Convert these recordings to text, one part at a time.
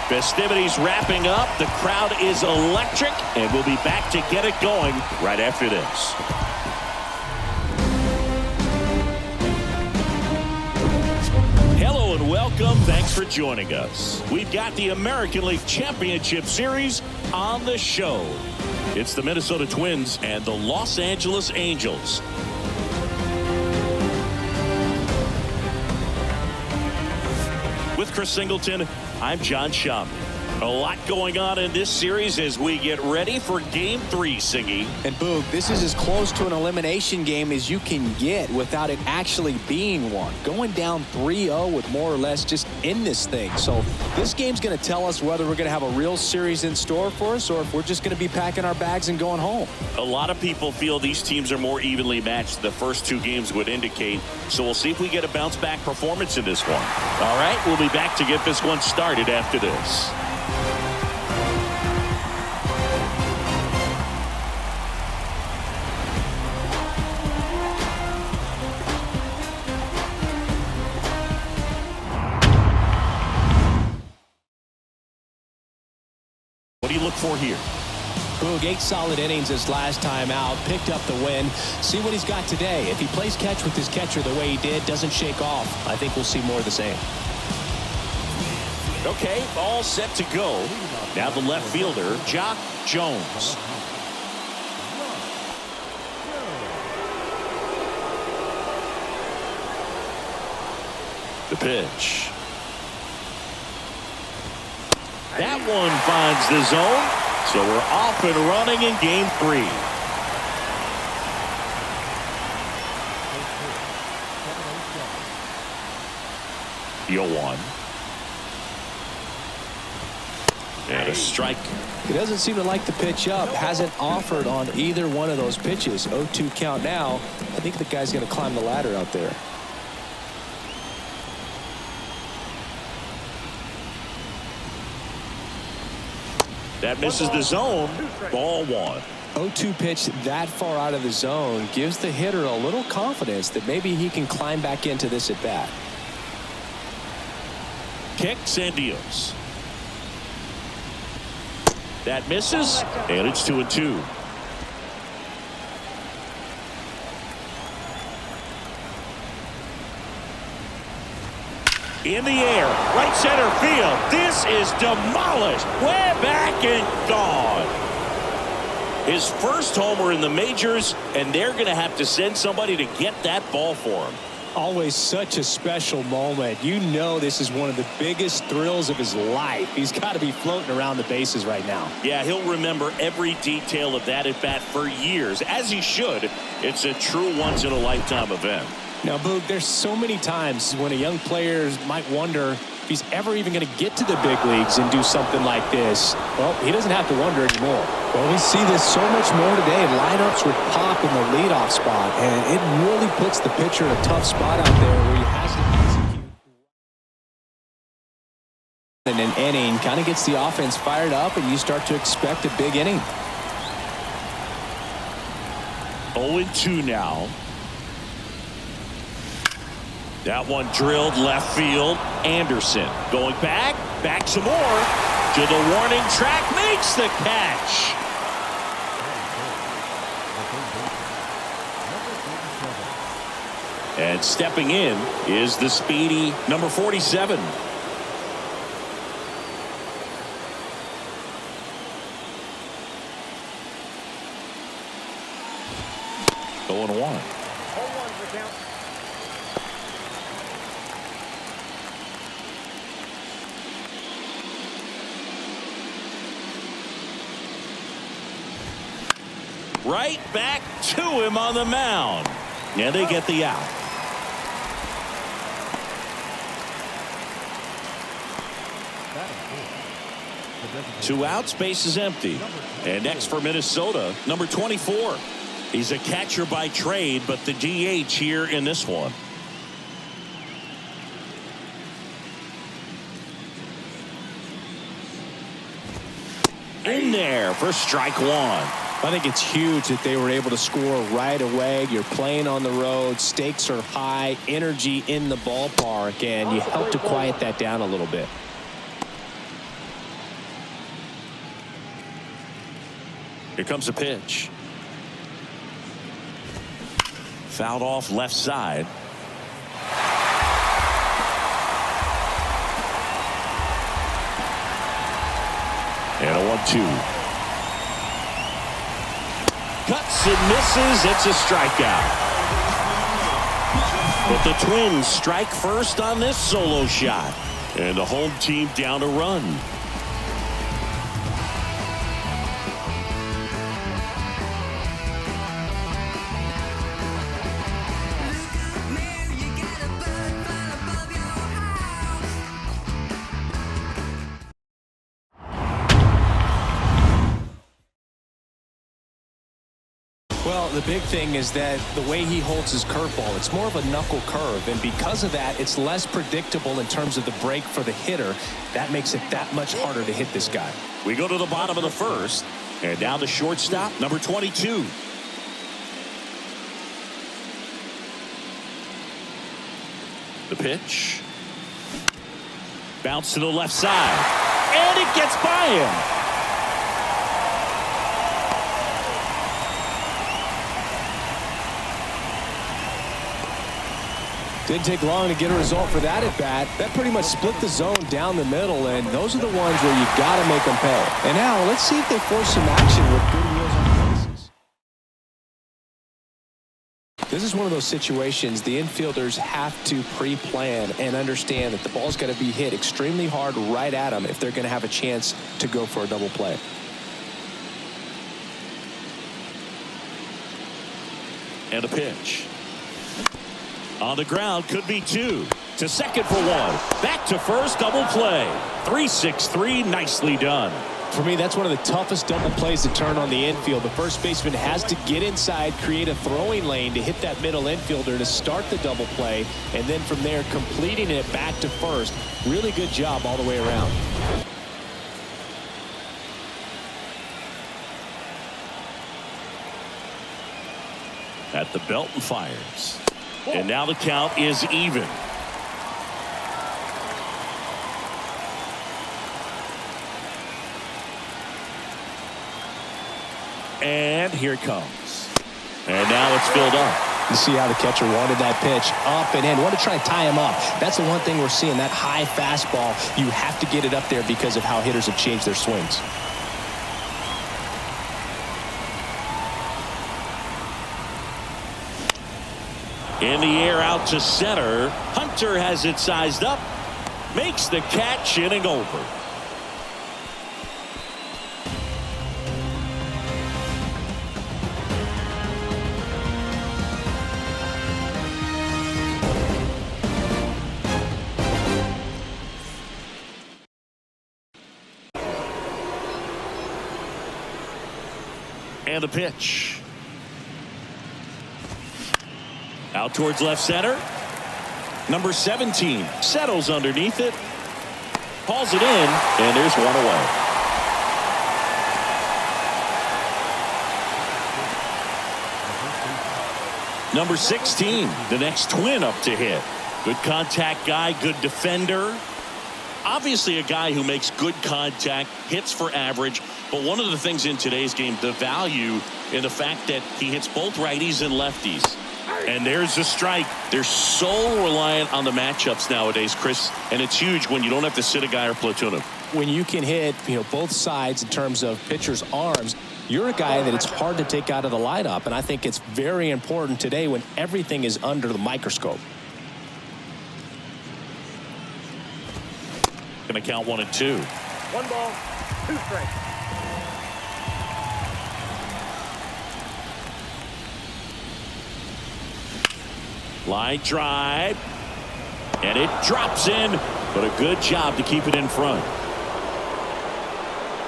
Festivities wrapping up. The crowd is electric, and we'll be back to get it going right after this. Hello and welcome. Thanks for joining us. We've got the American League Championship Series on the show. It's the Minnesota Twins and the Los Angeles Angels. With Chris Singleton, I'm John Schaum. A lot going on in this series as we get ready for Game 3, Siggy. And Boog, this is as close to an elimination game as you can get without it actually being one. Going down 3-0 with more or less just in this thing. So this game's going to tell us whether we're going to have a real series in store for us or if we're just going to be packing our bags and going home. A lot of people feel these teams are more evenly matched. The first two games would indicate. So we'll see if we get a bounce-back performance in this one. All right, we'll be back to get this one started after this. What do you look for here? Boog, 8 solid innings his last time out, picked up the win. See what he's got today. If he plays catch with his catcher the way he did, doesn't shake off, I think we'll see more of the same. Okay, all set to go. Now the left fielder, Jock Jones. The pitch. That one finds the zone, so we're off and running in Game 3. The 0-1. And a strike. He doesn't seem to like the pitch up. Hasn't offered on either one of those pitches. 0-2 count now. I think the guy's going to climb the ladder out there. That misses the zone. Ball 1. 0-2 pitch that far out of the zone gives the hitter a little confidence that maybe he can climb back into this at bat. Kicks and deals. That misses, and it's 2-2. In the air, right center field. This is demolished. Way back and gone. His first homer in the majors, and they're going to have to send somebody to get that ball for him. Always such a special moment. You know this is one of the biggest thrills of his life. He's got to be floating around the bases right now. Yeah, he'll remember every detail of that at bat for years, as he should. It's a true once-in-a-lifetime event. Now, Boog, there's so many times when a young player might wonder if he's ever even going to get to the big leagues and do something like this. Well, he doesn't have to wonder anymore. Well, we see this so much more today. Lineups with Pop in the leadoff spot, and it really puts the pitcher in a tough spot out there where he has to execute. And an inning kind of gets the offense fired up, and you start to expect a big inning. 0-2 now. That one drilled left field. Anderson going back some more to the warning track, makes the catch. And stepping in is the speedy number 47. Going 1. Right back to him on the mound. And they get the out. Two outs, base is empty. And next for Minnesota, number 24. He's a catcher by trade, but the DH here in this one. In there for strike 1. I think it's huge that they were able to score right away. You're playing on the road. Stakes are high. Energy in the ballpark. And you help to quiet that down a little bit. Here comes the pitch. Fouled off left side. And a 1-2. Cuts and misses. It's a strikeout. But the Twins strike first on this solo shot. And the home team down a run. Well, the big thing is that the way he holds his curveball, it's more of a knuckle curve, and because of that, it's less predictable in terms of the break for the hitter. That makes it that much harder to hit this guy. We go to the bottom of the first, and now the shortstop, number 22. The pitch. Bounce to the left side, and it gets by him. Didn't take long to get a result for that at bat. That pretty much split the zone down the middle, and those are the ones where you got to make them pay. And now let's see if they force some action with good wheels on the bases. This is one of those situations the infielders have to pre-plan and understand that the ball's got to be hit extremely hard right at them if they're going to have a chance to go for a double play. And a pitch. On the ground, could be 2. To second for 1. Back to first, double play. 3-6-3, nicely done. For me, that's one of the toughest double plays to turn on the infield. The first baseman has to get inside, create a throwing lane to hit that middle infielder to start the double play, and then from there completing it back to first. Really good job all the way around. At the belt and fires. And now the count is even. And here it comes. And now it's filled up. You see how the catcher wanted that pitch up and in. Want to try and tie him up. That's the one thing we're seeing, that high fastball. You have to get it up there because of how hitters have changed their swings. In the air out to center. Hunter has it sized up. Makes the catch, inning over. And the pitch. Out towards left center. Number 17 settles underneath it. Hauls it in, and there's one away. Number 16, the next Twin up to hit. Good contact guy, good defender. Obviously a guy who makes good contact, hits for average, but one of the things in today's game, the value in the fact that he hits both righties and lefties. And there's a strike. They're so reliant on the matchups nowadays, Chris, and it's huge when you don't have to sit a guy or platoon him. When you can hit, both sides in terms of pitchers' arms, you're a guy that it's hard to take out of the lineup, and I think it's very important today when everything is under the microscope. Going to count 1 and 2. 1 ball, 2 strikes. Line drive, and it drops in, but a good job to keep it in front.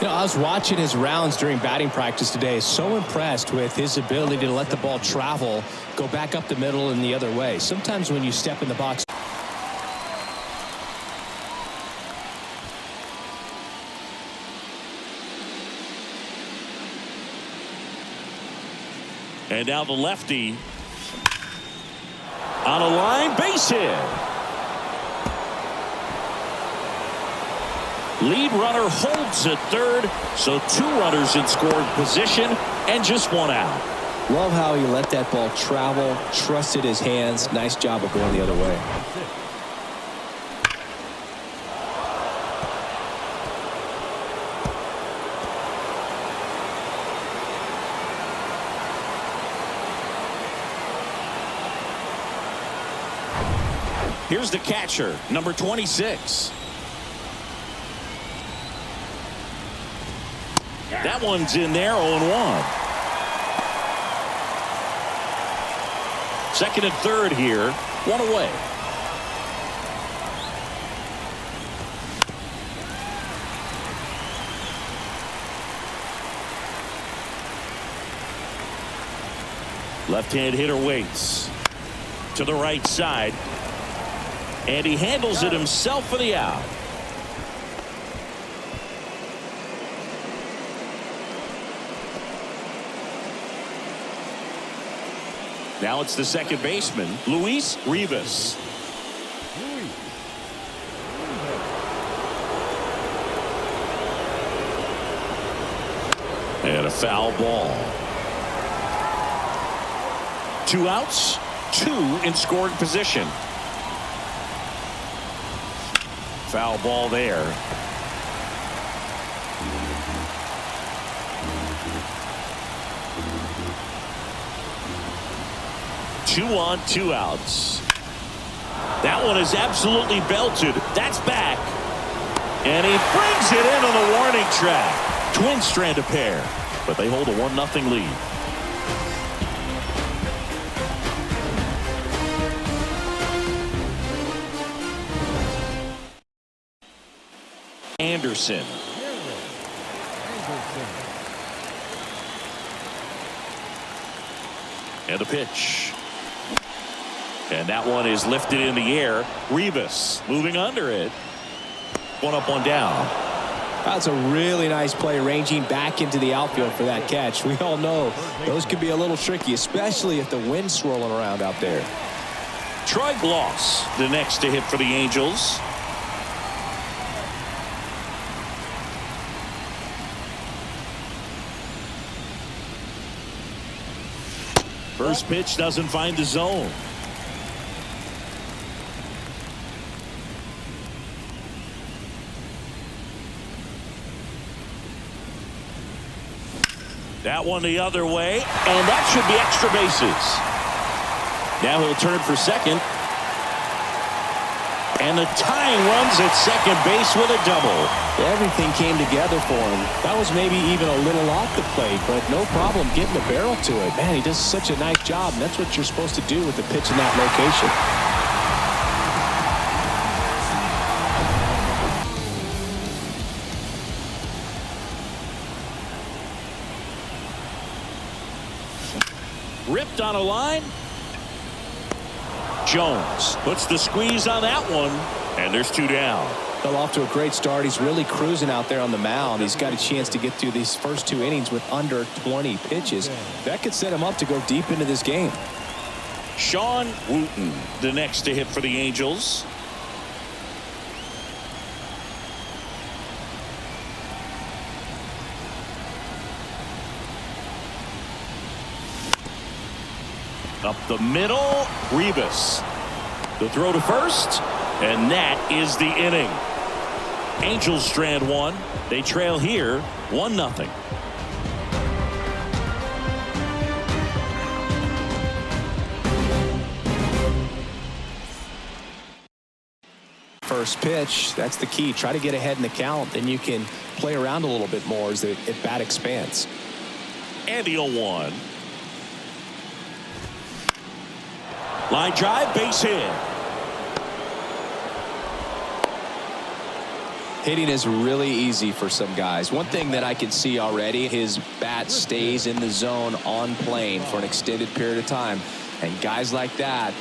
I was watching his rounds during batting practice today. So impressed with his ability to let the ball travel, go back up the middle and the other way. Sometimes when you step in the box. And now the lefty. On a line, base hit. Lead runner holds at third, so 2 runners in scoring position and just 1 out. Love how he let that ball travel, trusted his hands. Nice job of going the other way. Here's the catcher, number 26. That one's in there, 0-1. Second and third here, 1 away. Left-hand hitter waits to the right side, and he handles it himself for the out. Now it's the second baseman, Luis Rivas. And a foul ball. 2 outs, 2 in scoring position. Foul ball there. Two on, 2 outs. That one is absolutely belted. That's back. And he brings it in on the warning track. Twins strand a pair, but they hold a 1-0 lead. Anderson. And the pitch. And that one is lifted in the air. Rivas moving under it. 1 up, 1 down. That's a really nice play, ranging back into the outfield for that catch. We all know those could be a little tricky, especially if the wind's swirling around out there. Troy Gloss, the next to hit for the Angels. First pitch doesn't find the zone. That one the other way, and that should be extra bases. Now he'll turn for second. And the tying runs at second base with a double. Everything came together for him. That was maybe even a little off the plate, but no problem getting the barrel to it. Man, he does such a nice job, and that's what you're supposed to do with the pitch in that location. Ripped on a line. Jones puts the squeeze on that one, and there's 2 down. Fell off to a great start. He's really cruising out there on the mound. He's got a chance to get through these first 2 innings with under 20 pitches. That could set him up to go deep into this game. Sean Wooten, the next to hit for the Angels. Up the middle, Rivas. The throw to first, and that is the inning. Angels strand 1. They trail here 1-0. First pitch, that's the key. Try to get ahead in the count, then you can play around a little bit more as the at-bat expands. And the 0-1. Line drive, base hit. Hitting is really easy for some guys. One thing that I can see already, his bat stays in the zone on plane for an extended period of time. And guys like that,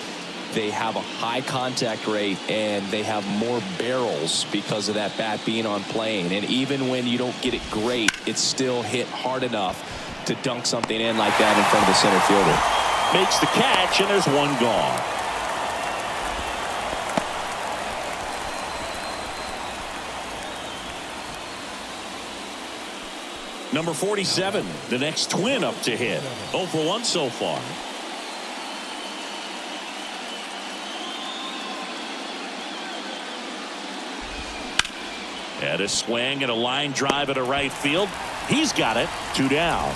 they have a high contact rate and they have more barrels because of that bat being on plane. And even when you don't get it great, it's still hit hard enough to dunk something in like that in front of the center fielder. Makes the catch, and there's 1 gone. Number 47, the next Twin up to hit. 0 for 1 so far. And a swing and a line drive at a right field. He's got it. 2 down.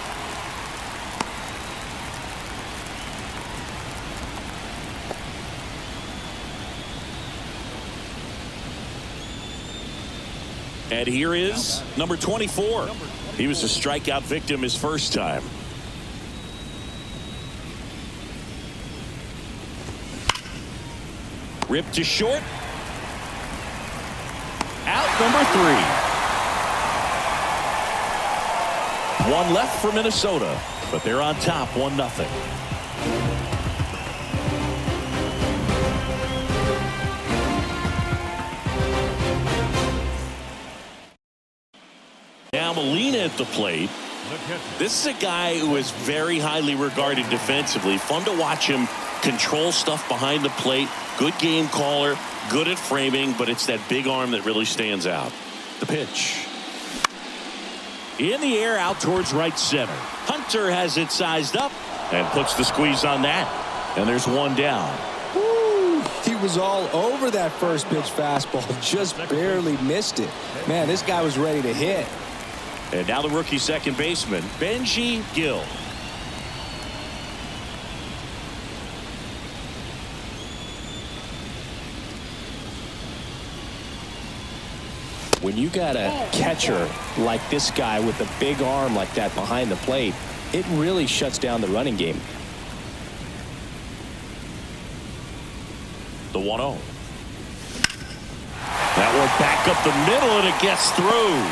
And here is number 24. He was a strikeout victim his first time. Ripped to short. Out number 3. One left for Minnesota, but they're on top 1-0. Now Molina at the plate. This is a guy who is very highly regarded defensively. Fun to watch him control stuff behind the plate. Good game caller, good at framing, but it's that big arm that really stands out. The pitch. In the air out towards right center. Hunter has it sized up and puts the squeeze on that. And there's 1 down. Woo! He was all over that first pitch fastball. Just barely missed it. Man, this guy was ready to hit. And now the rookie second baseman, Benji Gill. When you got a catcher like this guy with a big arm like that behind the plate, it really shuts down the running game. The 1-0. That one back up the middle and it gets through.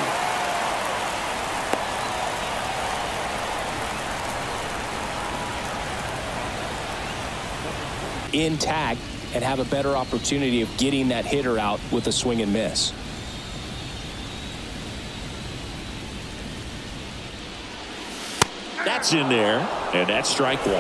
Intact and have a better opportunity of getting that hitter out with a swing and miss. That's in there, and that's strike 1.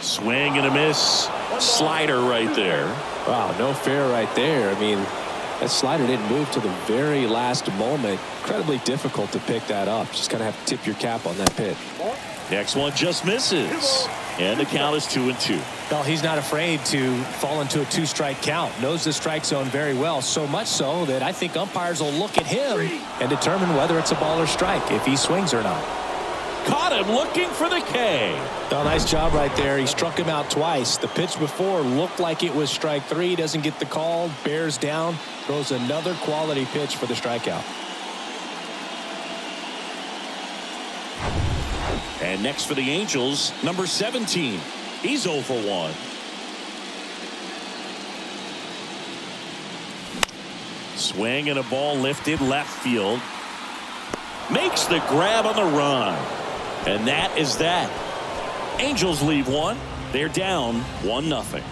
Swing and a miss. Slider right there. Wow, no fair right there. I mean, that slider didn't move to the very last moment. Incredibly difficult to pick that up. Just kind of have to tip your cap on that pitch. Next one just misses. And the count is 2-2. Well, he's not afraid to fall into a 2-strike count. Knows the strike zone very well. So much so that I think umpires will look at him and determine whether it's a ball or strike, if he swings or not. Caught him looking for the K. Oh, nice job right there. He struck him out twice. The pitch before looked like it was strike 3. Doesn't get the call. Bears down. Throws another quality pitch for the strikeout. And next for the Angels, number 17. He's 0 for 1. Swing and a ball lifted left field. Makes the grab on the run. And that is that. Angels leave 1. They're down 1-0.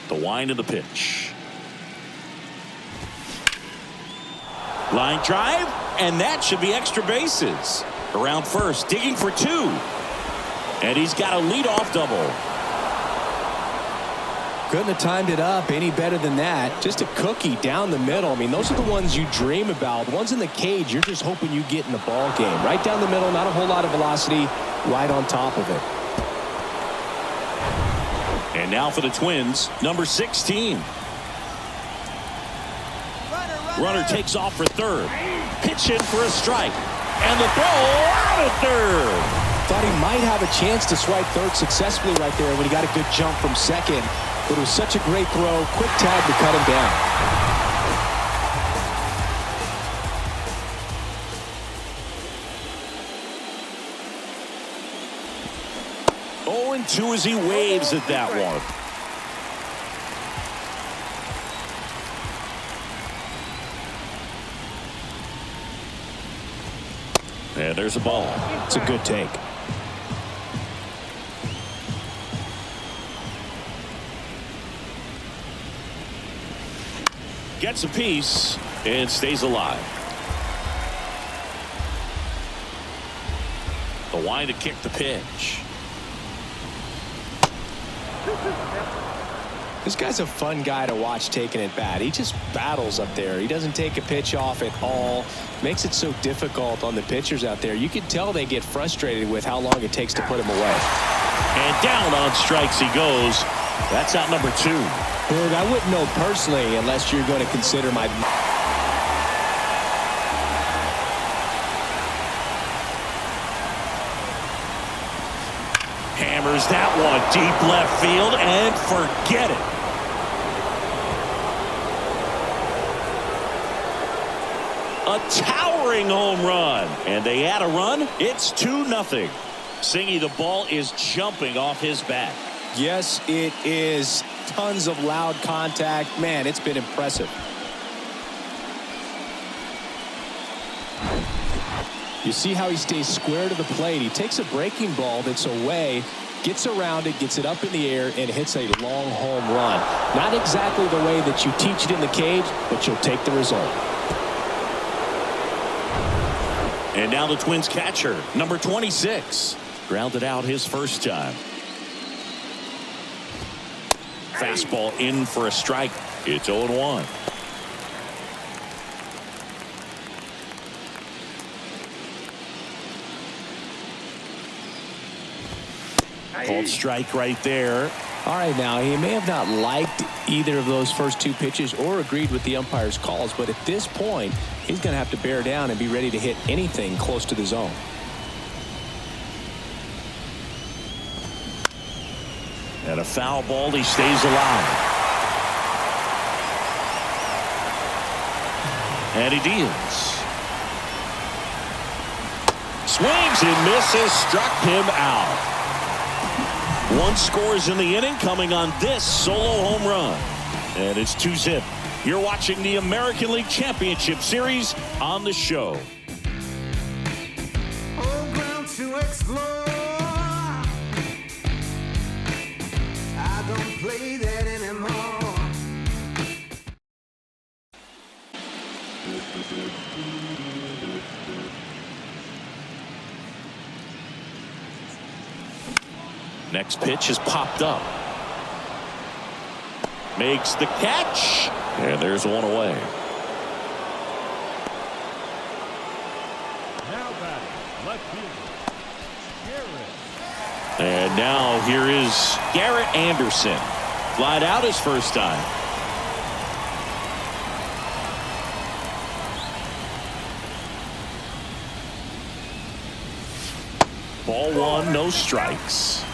The wind of the pitch. Line drive, and that should be extra bases. Around first, digging for 2. And he's got a leadoff double. Couldn't have timed it up any better than that. Just a cookie down the middle. I mean, those are the ones you dream about. The ones in the cage, you're just hoping you get in the ball game. Right down the middle, not a whole lot of velocity, right on top of it. And now for the Twins, number 16. Runner takes off for third. Pitch in for a strike. And the throw out of third. Thought he might have a chance to swipe third successfully right there when he got a good jump from second. But it was such a great throw. Quick tag to cut him down. 0-2 as he waves at that one. And there's a ball. It's a good take. gets a piece and stays alive. The wind to kick the pitch. This guy's a fun guy to watch taking at bat. He just battles up there. He doesn't take a pitch off at all. Makes it so difficult on the pitchers out there. You can tell they get frustrated with how long it takes to put him away. And down on strikes he goes. That's out number 2. Berg, I wouldn't know personally unless you're going to consider my... Hammers that one deep left field and forget it. A towering home run. And they add a run. It's 2-0. Singy, the ball is jumping off his bat. Yes, it is. Tons of loud contact. Man, it's been impressive. You see how he stays square to the plate. He takes a breaking ball that's away, gets around it, gets it up in the air, and hits a long home run. Not exactly the way that you teach it in the cage, but you'll take the result. And now the Twins catcher, number 26. Grounded out his first time. Fastball in for a strike. It's 0-1. Called strike right there. All right, now, he may have not liked either of those first 2 pitches or agreed with the umpire's calls, but at this point, he's going to have to bear down and be ready to hit anything close to the zone. And a foul ball, he stays alive. And he deals. Swings and misses, struck him out. 1 scores in the inning, coming on this solo home run. And it's 2-0. You're watching the American League Championship Series on the show. Old ground to explore. I don't play that anymore. Next pitch is popped up. Makes the catch. And there's one away. Now batting, left fielder, Garrett. And now here is Garrett Anderson. Flied out his first time. Ball 1, no strikes.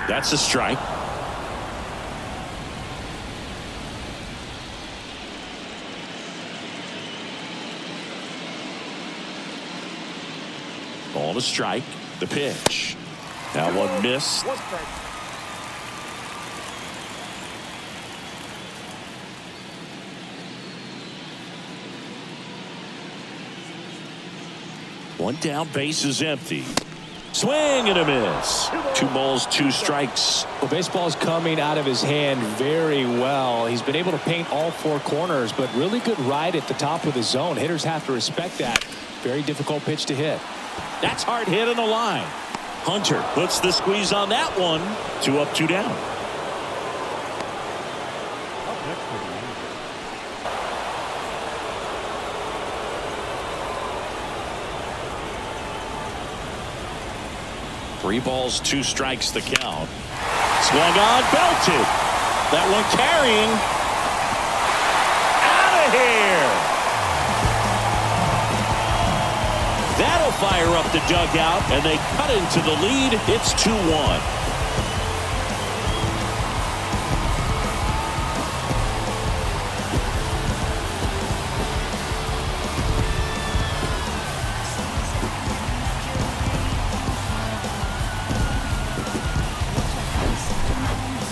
That's a strike. Ball to strike. The pitch. That one missed. 1 strike. One down, base is empty. Swing and a miss. 2 balls, 2 strikes. Well, baseball's coming out of his hand very well. He's been able to paint all 4 corners, but really good ride at the top of the zone. Hitters have to respect that. Very difficult pitch to hit. That's hard hit on the line. Hunter puts the squeeze on that one. 2 up, 2 down. Up next for the Yankees. 3 balls, 2 strikes the count. Swung on, belted. That one carrying. Out of here. That'll fire up the dugout, and they cut into the lead. It's 2-1.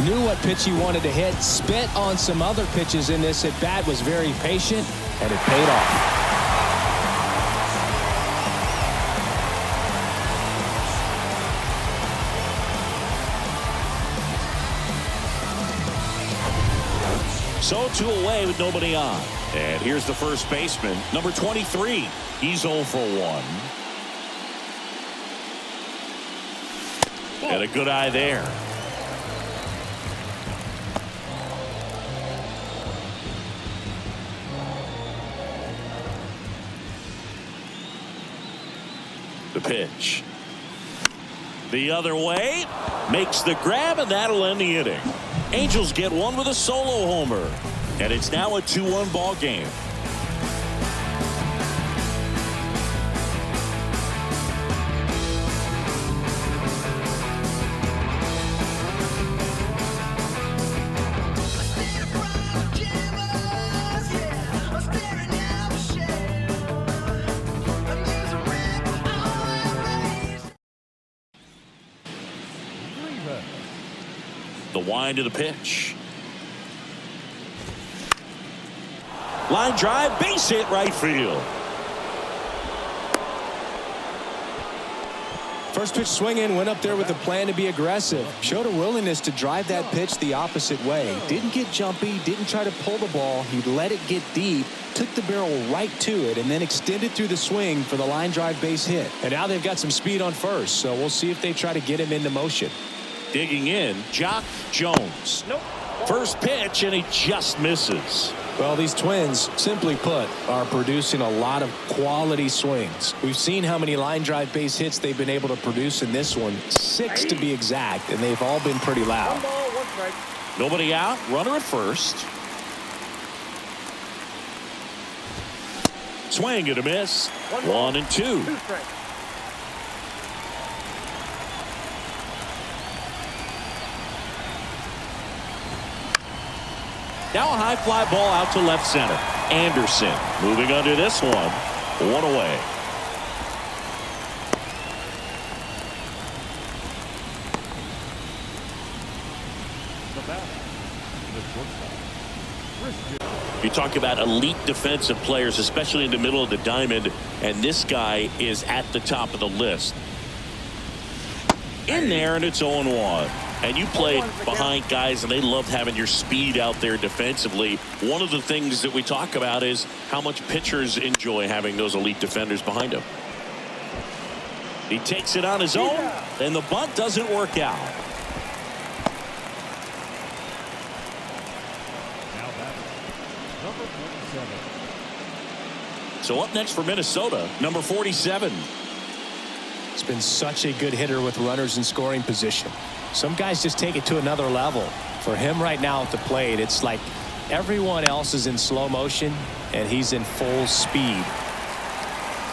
Knew what pitch he wanted to hit, spit on some other pitches in this at bat, was very patient, and it paid off. So 2 away with nobody on. And here's the first baseman, number 23. He's 0 for 1. And a good eye there. The pitch. The other way. Makes the grab, and that'll end the inning. Angels get one with a solo homer. And it's now a 2-1 ball game. The wind of the pitch. Line drive, base hit, right field. First pitch swinging, went up there with a plan to be aggressive. Showed a willingness to drive that pitch the opposite way. Didn't get jumpy, didn't try to pull the ball. He let it get deep, took the barrel right to it, and then extended through the swing for the line drive base hit. And now they've got some speed on first, so we'll see if they try to get him into motion. Digging in, Jock Jones. Nope. First pitch, and he just misses. Well, these Twins, simply put, are producing a lot of quality swings. We've seen how many line drive base hits they've been able to produce in this one, 6 to be exact, and they've all been pretty loud. Nobody out, runner at first. Swing and a miss. 1 and 2. Now a high fly ball out to left center. Anderson moving under this one. 1 away. You talk about elite defensive players, especially in the middle of the diamond, and this guy is at the top of the list. In there, and it's 0-1. And you played behind guys, and they loved having your speed out there defensively. One of the things that we talk about is how much pitchers enjoy having those elite defenders behind them. He takes it on his own, and the bunt doesn't work out. So up next for Minnesota, number 47. It's been such a good hitter with runners in scoring position. Some guys just take it to another level. For him right now at the plate, it's like everyone else is in slow motion and he's in full speed.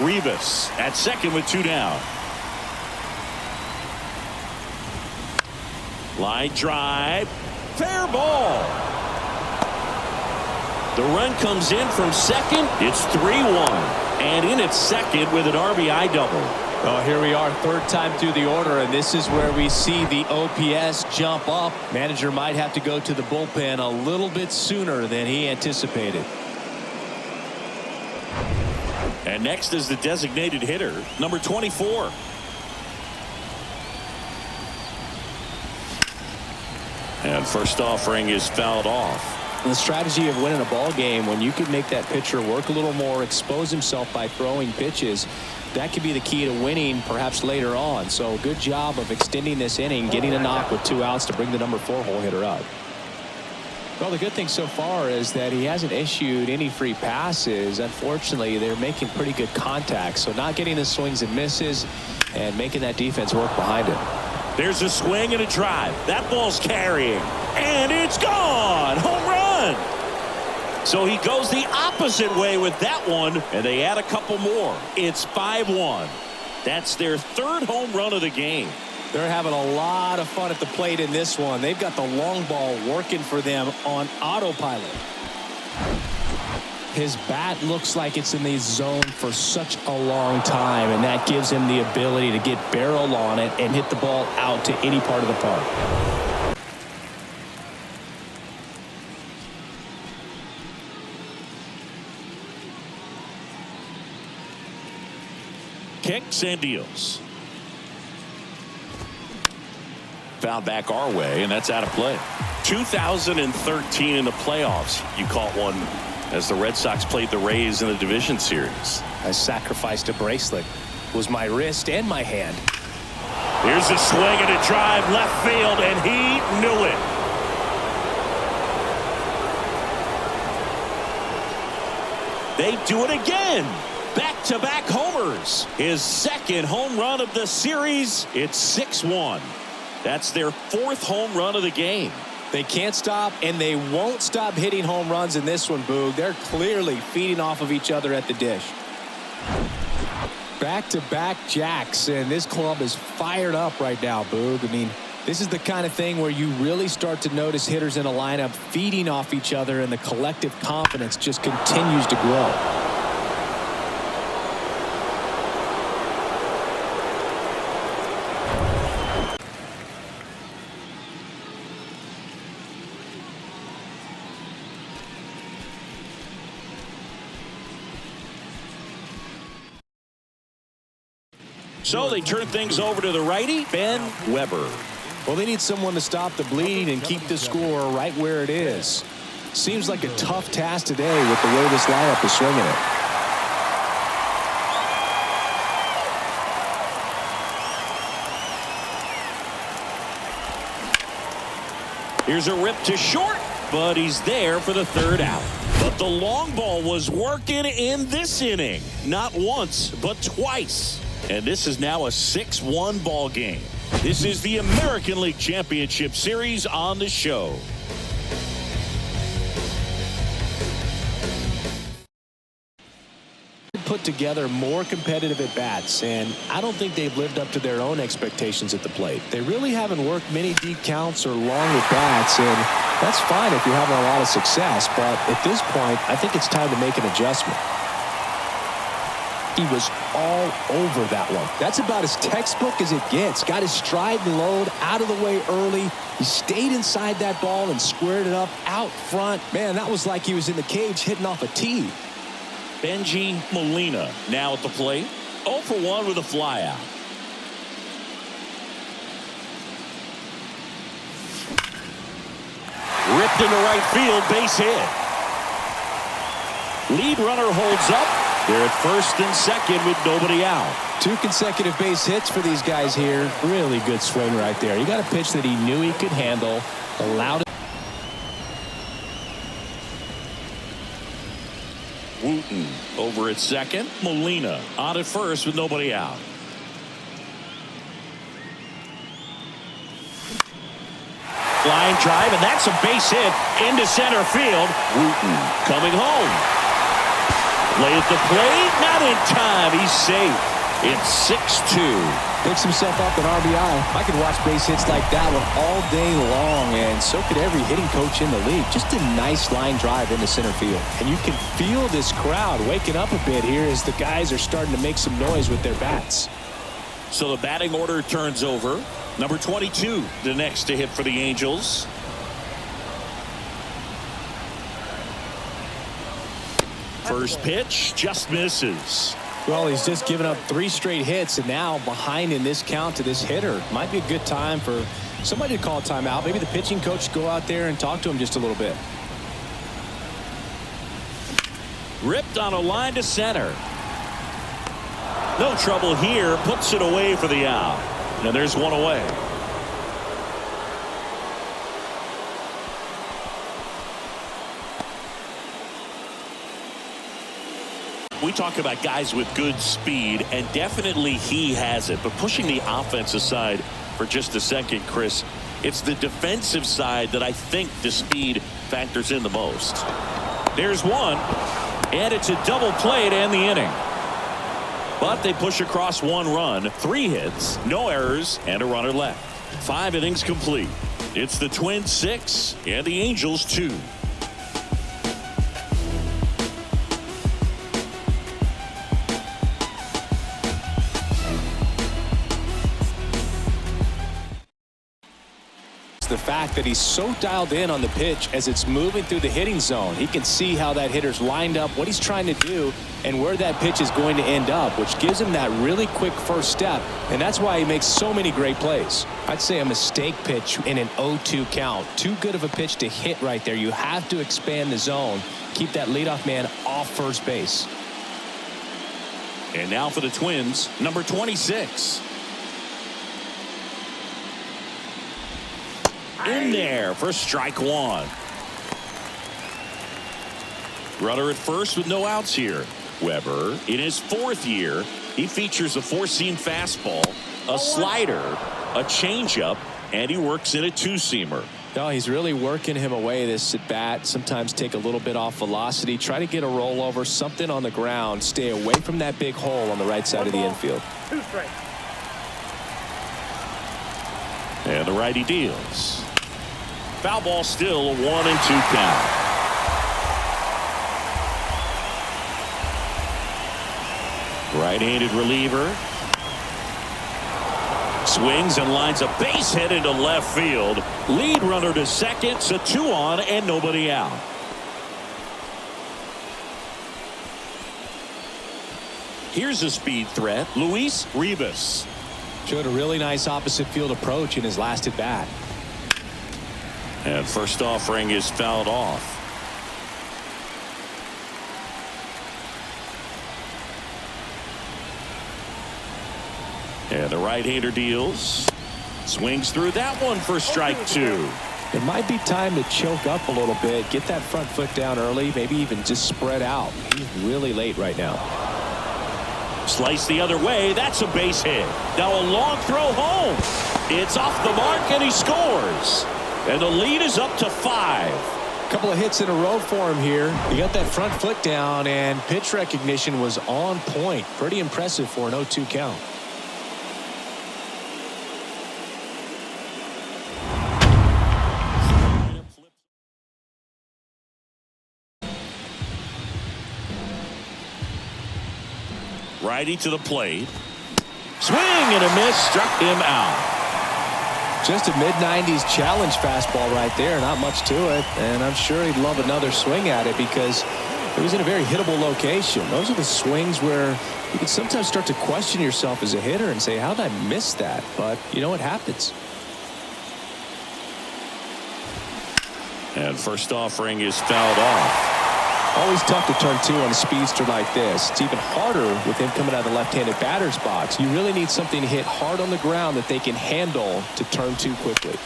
Rivas at second with 2 down. Line drive. Fair ball. The run comes in from second. It's 3-1. And in at second with an RBI double. Well, here we are, third time through the order, and this is where we see the OPS jump up. Manager might have to go to the bullpen a little bit sooner than he anticipated. And next is the designated hitter, number 24. And first offering is fouled off. The strategy of winning a ball game, when you can make that pitcher work a little more, expose himself by throwing pitches, that could be the key to winning perhaps later on. So good job of extending this inning, getting a knock with 2 outs to bring the number 4 hole hitter up. Well, the good thing so far is that he hasn't issued any free passes. Unfortunately, they're making pretty good contact, so not getting the swings and misses and making that defense work behind him. There's a swing and a drive. That ball's carrying, and it's gone. Home run. So he goes the opposite way with that one, and they add a couple more. It's 5-1. That's their 3rd home run of the game. They're having a lot of fun at the plate in this one. They've got the long ball working for them on autopilot. His bat looks like it's in the zone for such a long time, and that gives him the ability to get barrel on it and hit the ball out to any part of the park. Kicks and deals. Foul back our way, and that's out of play. 2013 in the playoffs, you caught one as the Red Sox played the Rays in the division series. I sacrificed a bracelet. It was my wrist and my hand. Here's a swing and a drive left field, and he knew it. They do it again. Back-to-back homers. His second home run of the series. It's 6-1. That's their fourth home run of the game. They can't stop, and they won't stop hitting home runs in this one, Boog. They're clearly feeding off of each other at the dish. Back-to-back jacks, and this club is fired up right now, Boog. I mean, this is the kind of thing where you really start to notice hitters in a lineup feeding off each other, and the collective confidence just continues to grow. So they turn things over to the righty, Ben Weber. Well, they need someone to stop the bleeding and keep the score right where it is. Seems like a tough task today with the way this lineup is swinging it. Here's a rip to short, but he's there for the third out. But the long ball was working in this inning. Not once, but twice. And this is now a 6-1 ball game. This is the American League Championship Series on the show. Put together more competitive at-bats, and I don't think they've lived up to their own expectations at the plate. They really haven't worked many deep counts or long at-bats, and that's fine if you're having a lot of success, but at this point, I think it's time to make an adjustment. He was all over that one. That's about as textbook as it gets. Got his stride and load out of the way early. He stayed inside that ball and squared it up out front. Man, that was like he was in the cage hitting off a tee. Benji Molina now at the plate. 0 for 1 with a flyout. Ripped into right field, base hit. Lead runner holds up. They're at first and second with nobody out. 2 consecutive base hits for these guys here. Really good swing right there. He got a pitch that he knew he could handle. Allowed it. Wooten over at second. Molina on at first with nobody out. Line drive, and that's a base hit into center field. Wooten coming home. Play at the plate, not in time. He's safe. It's 6-2. Picks himself up an RBI. I could watch base hits like that one all day long, and so could every hitting coach in the league. Just a nice line drive into center field. And you can feel this crowd waking up a bit here as the guys are starting to make some noise with their bats. So the batting order turns over. Number 22, the next to hit for the Angels. First pitch just misses. Well, he's just given up 3 straight hits, and now behind in this count to this hitter. Might be a good time for somebody to call a timeout. Maybe the pitching coach go out there and talk to him just a little bit. Ripped on a line to center. No trouble here. Puts it away for the out. Now there's one away. We talk about guys with good speed, and definitely he has it. But pushing the offense aside for just a second, Chris, it's the defensive side that I think the speed factors in the most. There's one, and it's a double play to end the inning. But they push across 1 run, 3 hits, no errors, and a runner left. 5 innings complete. It's the Twins 6 and the Angels 2. The the fact that he's so dialed in on the pitch as it's moving through the hitting zone. He can see how that hitter's lined up, what he's trying to do, and where that pitch is going to end up, which gives him that really quick first step, and that's why he makes so many great plays. I'd say a mistake pitch in an 0-2 count. Too good of a pitch to hit right there. You have to expand the zone. Keep that leadoff man off first base. And now for the Twins, number 26. In there for strike one. Runner at first with no outs here. Weber in his 4th year. He features a 4-seam fastball, a slider, a changeup, and he works in a 2-seamer. No, he's really working him away this at bat. Sometimes take a little bit off velocity. Try to get a rollover, something on the ground. Stay away from that big hole on the right side of the infield. 2 strikes. And the righty deals. Foul ball, still a 1-2 count. Right-handed reliever. Swings and lines a base hit into left field. Lead runner to second, so 2 on and nobody out. Here's a speed threat, Luis Rivas. Showed a really nice opposite field approach in his last at bat. And first offering is fouled off. And the right-hander deals. Swings through that one for strike 2. It might be time to choke up a little bit. Get that front foot down early. Maybe even just spread out. He's really late right now. Slice the other way. That's a base hit. Now a long throw home. It's off the mark and he scores. And the lead is up to 5. Couple of hits in a row for him here. He got that front foot down and pitch recognition was on point. Pretty impressive for an 0-2 count. Righty to the plate. Swing and a miss, struck him out. Just a mid-90s challenge fastball right there. Not much to it. And I'm sure he'd love another swing at it because it was in a very hittable location. Those are the swings where you can sometimes start to question yourself as a hitter and say, how did I miss that? But you know what happens. And first offering is fouled off. Always tough to turn 2 on a speedster like this. It's even harder with him coming out of the left-handed batter's box. You really need something to hit hard on the ground that they can handle to turn 2 quickly.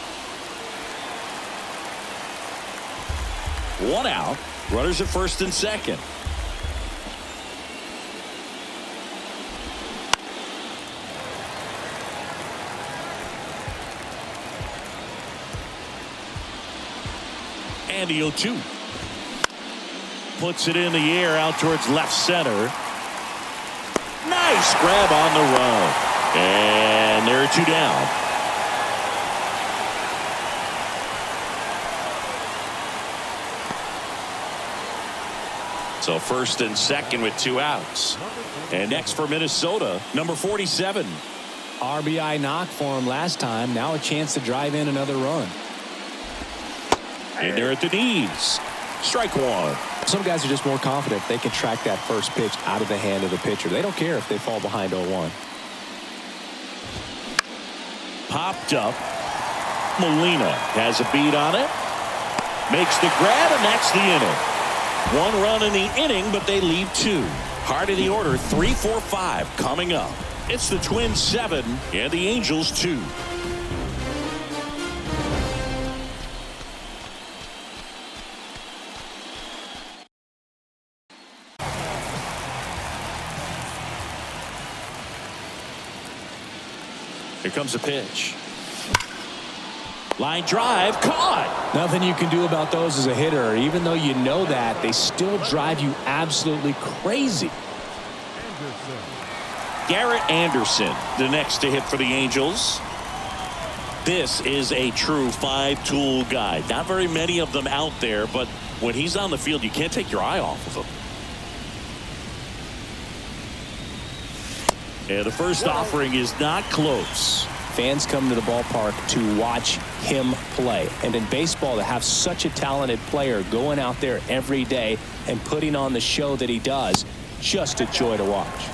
1 out. Runners at first and second. And the 0-2. Puts it in the air out towards left center. Nice grab on the run. And there are 2 down. So first and second with 2 outs. And next for Minnesota, number 47. RBI knock for him last time. Now a chance to drive in another run. And they're at the knees. Strike 1. Some guys are just more confident they can track that first pitch out of the hand of the pitcher. They don't care if they fall behind 0-1. Popped up. Molina has a beat on it. Makes the grab, and that's the inning. 1 run in the inning, but they leave 2. Heart of the order, 3, 4, 5 coming up. It's the Twins 7 and the Angels 2. Here comes a pitch. Line drive, caught. Nothing you can do about those as a hitter. Even though you know that, they still drive you absolutely crazy. Garrett Anderson, the next to hit for the Angels. This is a true 5-tool guy. Not very many of them out there, but when he's on the field, you can't take your eye off of him. And the first offering is not close. fans come to the ballpark to watch him play. And in baseball, to have such a talented player going out there every day and putting on the show that he does, just a joy to watch.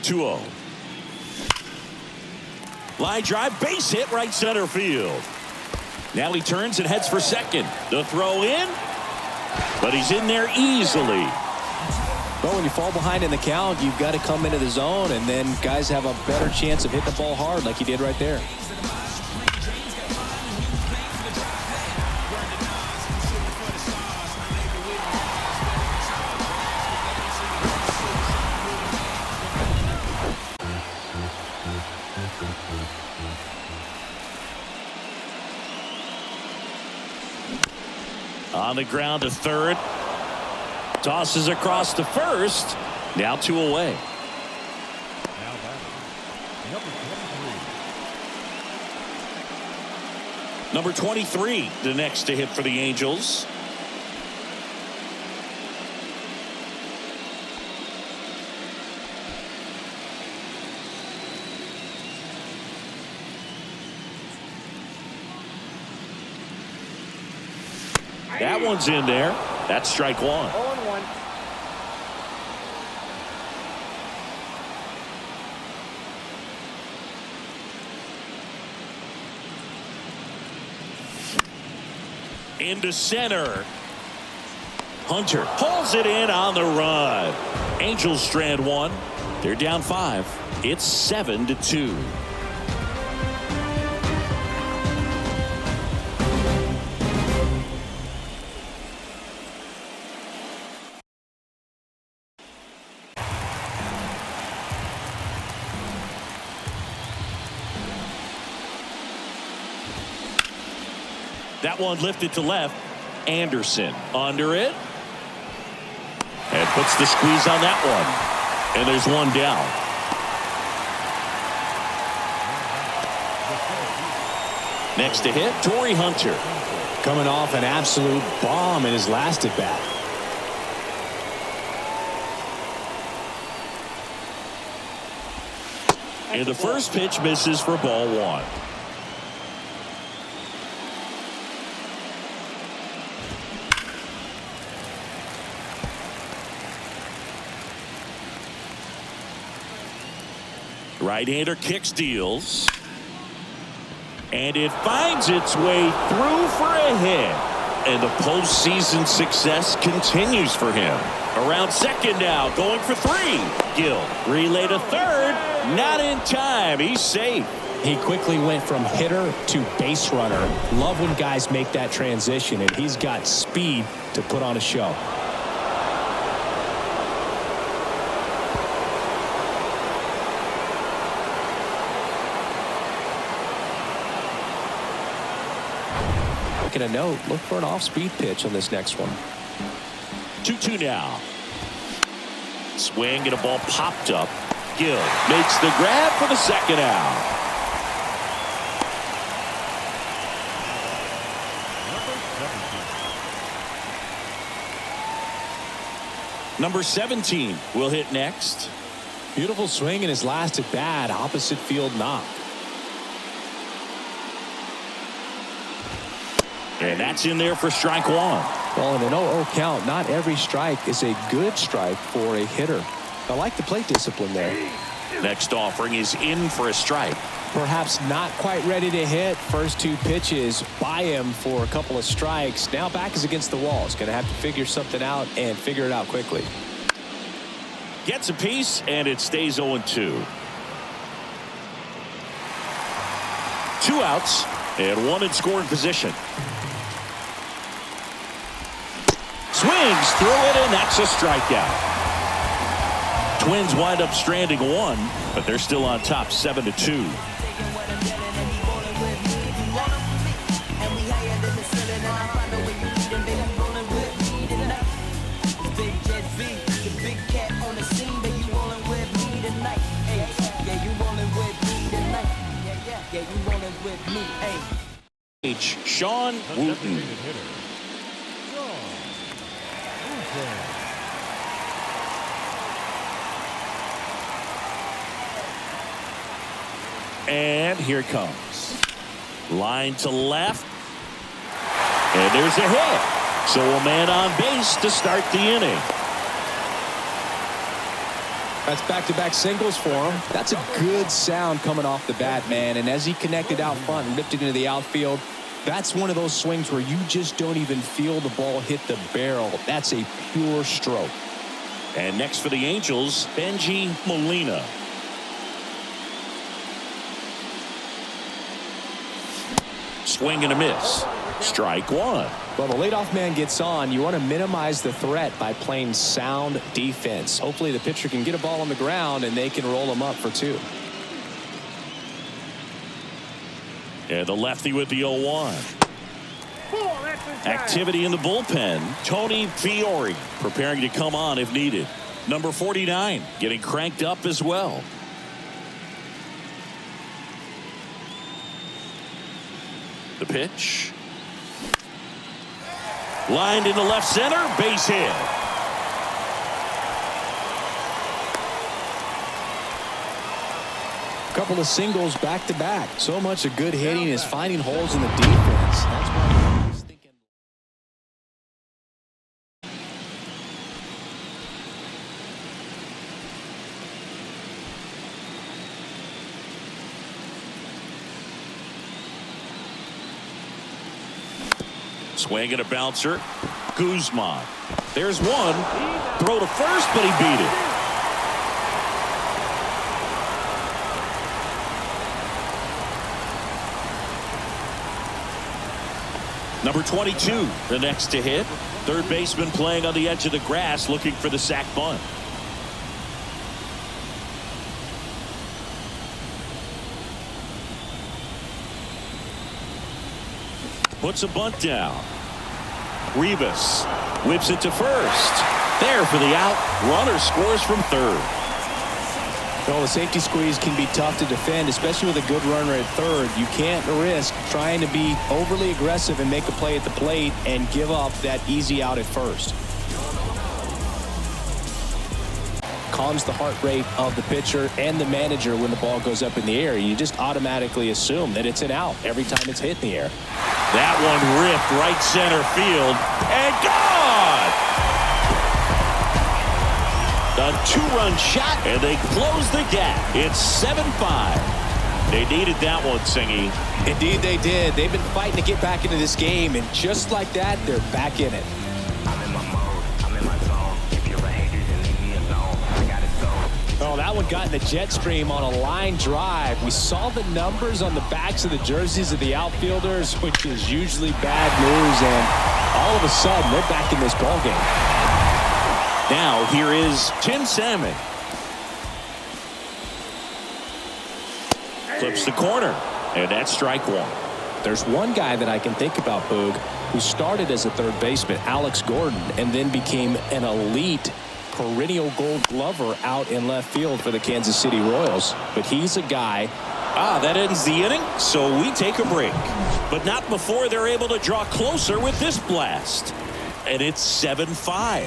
(2-0). Line drive, base hit, right center field. Now he turns and heads for second. The throw in, but he's in there easily. Well, when you fall behind in the count, you've got to come into the zone, and then guys have a better chance of hitting the ball hard like he did right there. On the ground to third. Tosses across to first. Now 2 away. Now batting, number 23. Number 23, the next to hit for the Angels. That one's in there. That's strike one. 0-1. Into center. Hunter pulls it in on the run. Angels strand one. They're down 5. It's 7-2. That one lifted to left. Anderson under it. And puts the squeeze on that one. And there's one down. Next to hit, Torrey Hunter. Coming off an absolute bomb in his last at bat. And the first pitch misses for ball 1. Right-hander kicks, deals. And it finds its way through for a hit. And the postseason success continues for him. Around second now, going for 3. Gill, relay to third. Not in time. He's safe. He quickly went from hitter to base runner. Love when guys make that transition, and he's got speed to put on a show. Making a note, look for an off-speed pitch on this next one. 2-2 now. Swing and a ball popped up. Gill makes the grab for the second out. Number 17 will hit next. Beautiful swing in his last at bat. Opposite field knock. And that's in there for strike 1. Well, in an 0-0 count, not every strike is a good strike for a hitter. I like the plate discipline there. Next offering is in for a strike. Perhaps not quite ready to hit. First 2 pitches by him for a couple of strikes. Now back is against the wall. He's going to have to figure something out and figure it out quickly. Gets a piece, and it stays 0-2. 2 outs and 1 in scoring position. Swings through it, and that's a strikeout. Twins wind up stranding 1, but they're still on top 7-2. Sean Wooten. there. And here it comes. Line to left. And there's a hit. So a man on base to start the inning. That's back-to-back singles for him. That's a good sound coming off the bat, man. And as he connected out front and ripped it into the outfield, that's one of those swings where you just don't even feel the ball hit the barrel. That's a pure stroke. And next for the Angels, Benji Molina. Swing and a miss. Strike one. Well, the leadoff man gets on. You want to minimize the threat by playing sound defense. Hopefully the pitcher can get a ball on the ground and they can roll him up for two. And the lefty with the 0-1. Activity in the bullpen. Tony Fiore preparing to come on if needed. Number 49 getting cranked up as well. The pitch. Lined into left center. Base hit. Couple of singles back to back. So much of good hitting is finding holes in the defense. That's why I was thinking. Swing and a bouncer. Guzman. There's one. Throw to first, but he beat it. Number 22, the next to hit. Third baseman playing on the edge of the grass looking for the sac bunt. Puts a bunt down. Rivas whips it to first. There for the out. Runner scores from third. Well, the safety squeeze can be tough to defend, especially with a good runner at third. You can't risk trying to be overly aggressive and make a play at the plate and give up that easy out at first. Calms the heart rate of the pitcher and the manager when the ball goes up in the air. You just automatically assume that it's an out every time it's hit in the air. That one ripped right center field and gone. A two-run shot, and they close the gap. It's 7-5. They needed that one, Singy. Indeed they did. They've been fighting to get back into this game, and just like that, they're back in it. I'm in my mode. I'm in my zone. If you're a hater, then leave me alone. I got it go. Oh, that one got in the jet stream on a line drive. We saw the numbers on the backs of the jerseys of the outfielders, which is usually bad news, and all of a sudden, they're back in this ballgame. Now here is Tim Salmon. Clips the corner, and that's strike one. There's one guy that I can think about, Boog, who started as a third baseman, Alex Gordon, and then became an elite perennial gold glover out in left field for the Kansas City Royals. But he's a guy. That ends the inning, so we take a break. But not before they're able to draw closer with this blast. And it's 7-5.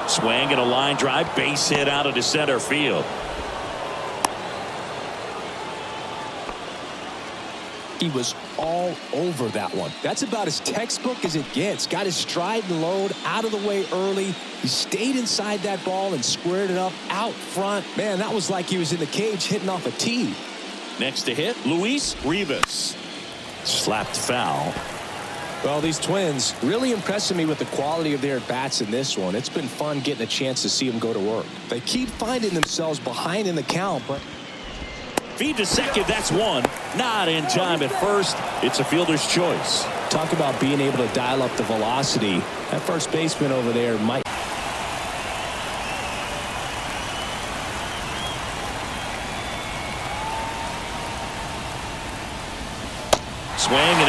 Swing and a line drive, base hit out into center field. He was all over that one. That's about as textbook as it gets. Got his stride and load out of the way early. He stayed inside that ball and squared it up out front. Man, that was like he was in the cage hitting off a tee. Next to hit, Luis Rivas. Slapped foul. Well, these Twins really impressing me with the quality of their bats in this one. It's been fun getting a chance to see them go to work. They keep finding themselves behind in the count, but Feed to second, that's one. Not in time at first. It's a fielder's choice. talk about being able to dial up the velocity. That first baseman over there might.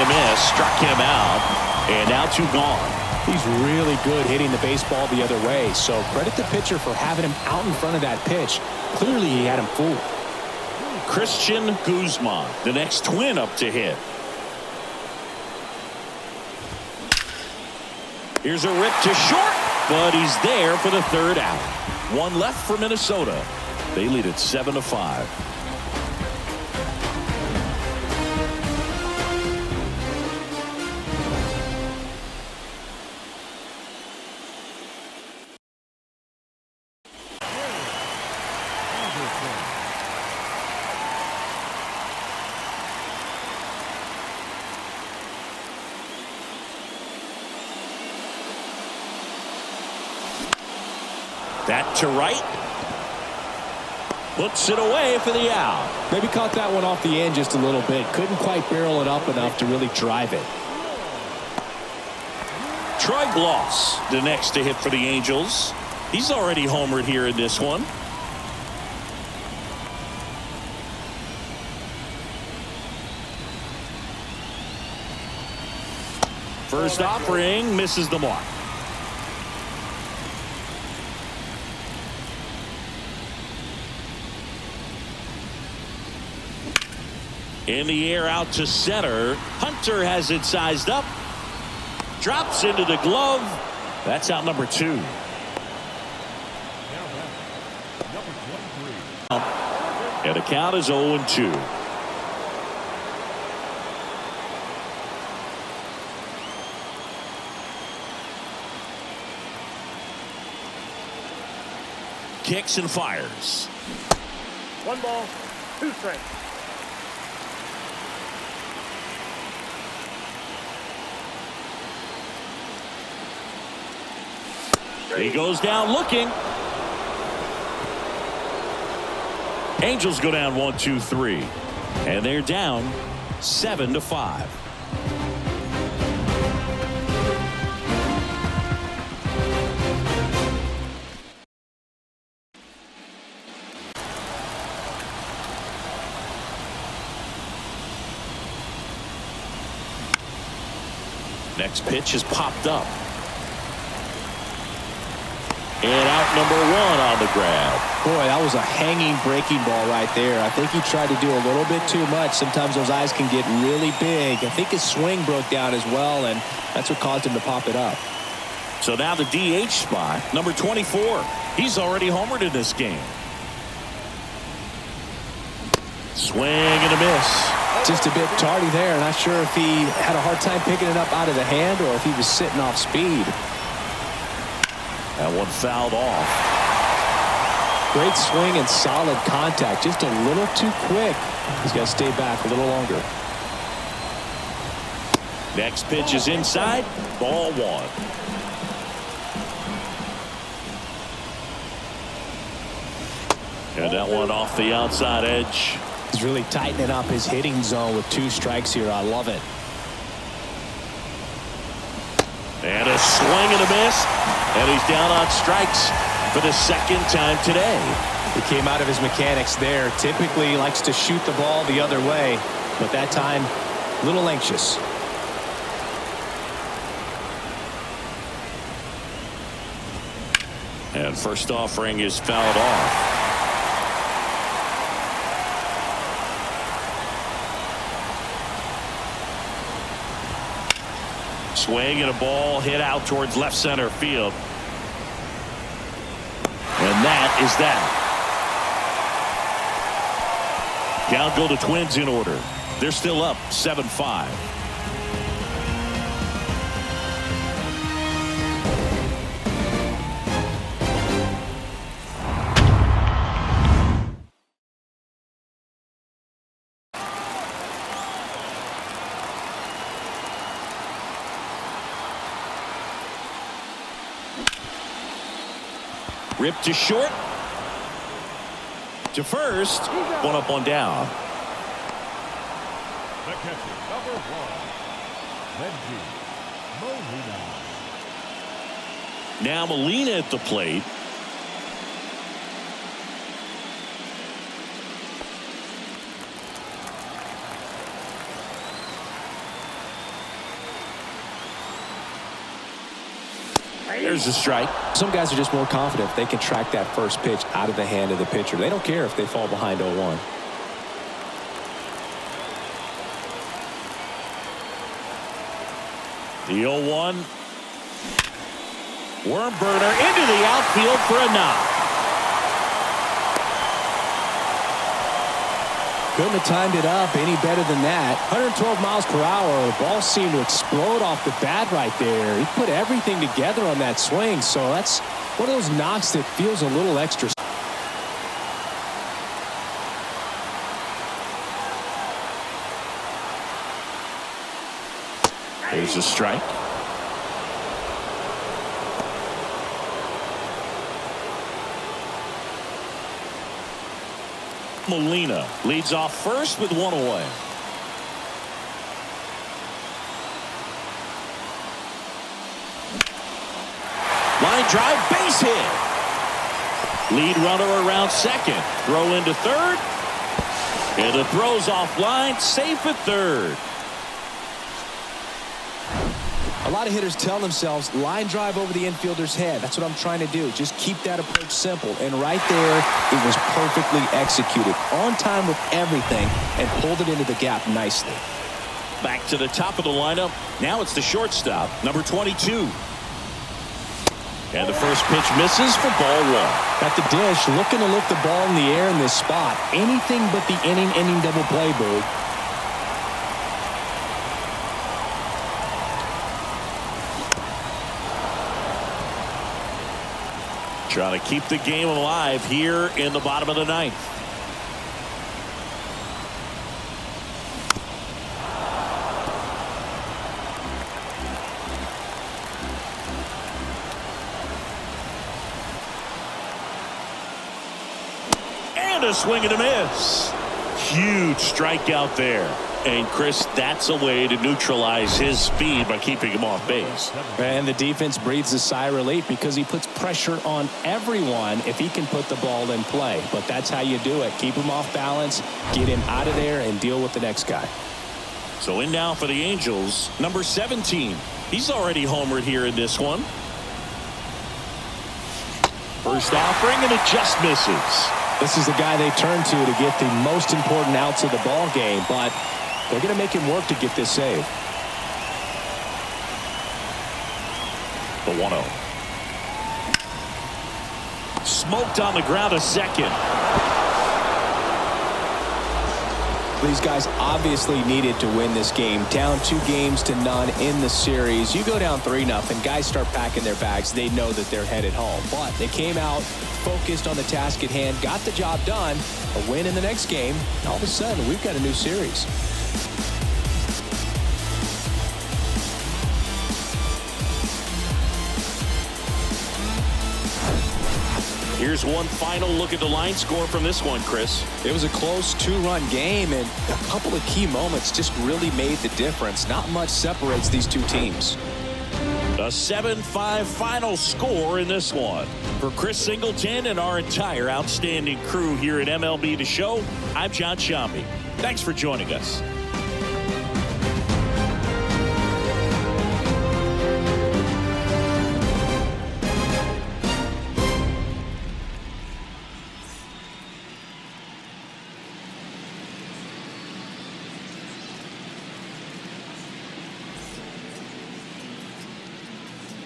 miss. Struck him out. And now 2 gone. He's really good hitting the baseball the other way. So credit the pitcher for having him out in front of that pitch. Clearly he had him fooled. Christian Guzman, the next Twin up to hit. Here's a rip to short, but he's there for the 3rd out. 1 left for Minnesota. They lead it 7-5. That to right. Puts it away for the out. Maybe caught that one off the end just a little bit. Couldn't quite barrel it up enough to really drive it. Troy Gloss, the next to hit for the Angels. He's already homered here in this one. First offering misses the mark. In the air out to center. Hunter has it sized up. Drops into the glove. That's out number 2. Number 23. And the count is 0-2. Kicks and fires. 1 ball, 2 strikes. He goes down looking. Angels go down 1-2-3. And they're down 7-5. Next pitch is popped up. And out number 1 on the grab. Boy, that was a hanging breaking ball right there. I think he tried to do a little bit too much. Sometimes those eyes can get really big. I think his swing broke down as well, and that's what caused him to pop it up. So now the DH spot, number 24. He's already homered in this game. Swing and a miss. Just a bit tardy there. Not sure if he had a hard time picking it up out of the hand or if he was sitting off speed. That one fouled off. Great swing and solid contact. Just a little too quick. He's got to stay back a little longer. Next pitch is inside. Ball 1. And that one off the outside edge. He's really tightening up his hitting zone with 2 strikes here. I love it. And a swing and a miss. And he's down on strikes for the 2nd time today. He came out of his mechanics there. Typically he likes to shoot the ball the other way, but that time a little anxious. And first offering is fouled off. Swing and a ball hit out towards left center field. And that is that. Down go the Twins in order. They're still up 7-5. Rip to short. To first. 1 up, 1 down. The catcher, number 1. Benji Molina. Now Molina at the plate. There's a strike. Some guys are just more confident if they can track that first pitch out of the hand of the pitcher. They don't care if they fall behind 0-1. The 0-1. Worm burner into the outfield for a knock. Couldn't have timed it up any better than that. 112 miles per hour. The ball seemed to explode off the bat right there. He put everything together on that swing. So that's one of those knocks that feels a little extra. There's a strike. Molina leads off first with one away. Line drive, base hit. Lead runner around second. Throw into third. And the throw's offline, safe at third. A lot of hitters tell themselves line drive over the infielder's head. That's what I'm trying to do. Just keep that approach simple. And right there, it was perfectly executed. On time with everything and pulled it into the gap nicely. Back to the top of the lineup. Now it's the shortstop, number 22. And the first pitch misses for ball one. At the dish, looking to lift the ball in the air in this spot. Anything but the inning double play, Boog. Trying to keep the game alive here in the bottom of the ninth. And a swing and a miss. Huge strikeout there. And Chris, that's a way to neutralize his speed by keeping him off base. And the defense breathes a sigh of relief because he puts pressure on everyone if he can put the ball in play. But that's how you do it. Keep him off balance, get him out of there, and deal with the next guy. So in now for the Angels, number 17. He's already homered here in this one. First offering, and it just misses. This is the guy they turn to get the most important outs of the ball game, but they're going to make him work to get this save. The 1-0. Smoked on the ground a second. These guys obviously needed to win this game. Down 2-0 in the series. You go down 3-0. Guys start packing their bags. They know that they're headed home. But they came out focused on the task at hand, got the job done. A win in the next game. All of a sudden, we've got a new series. Here's one final look at the line score from this one, Chris. It was a close 2-run game, and a couple of key moments just really made the difference. Not much separates these two teams. A 7-5 final score in this one. For Chris Singleton and our entire outstanding crew here at MLB The Show, I'm John Sciambi. Thanks for joining us.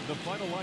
The final line.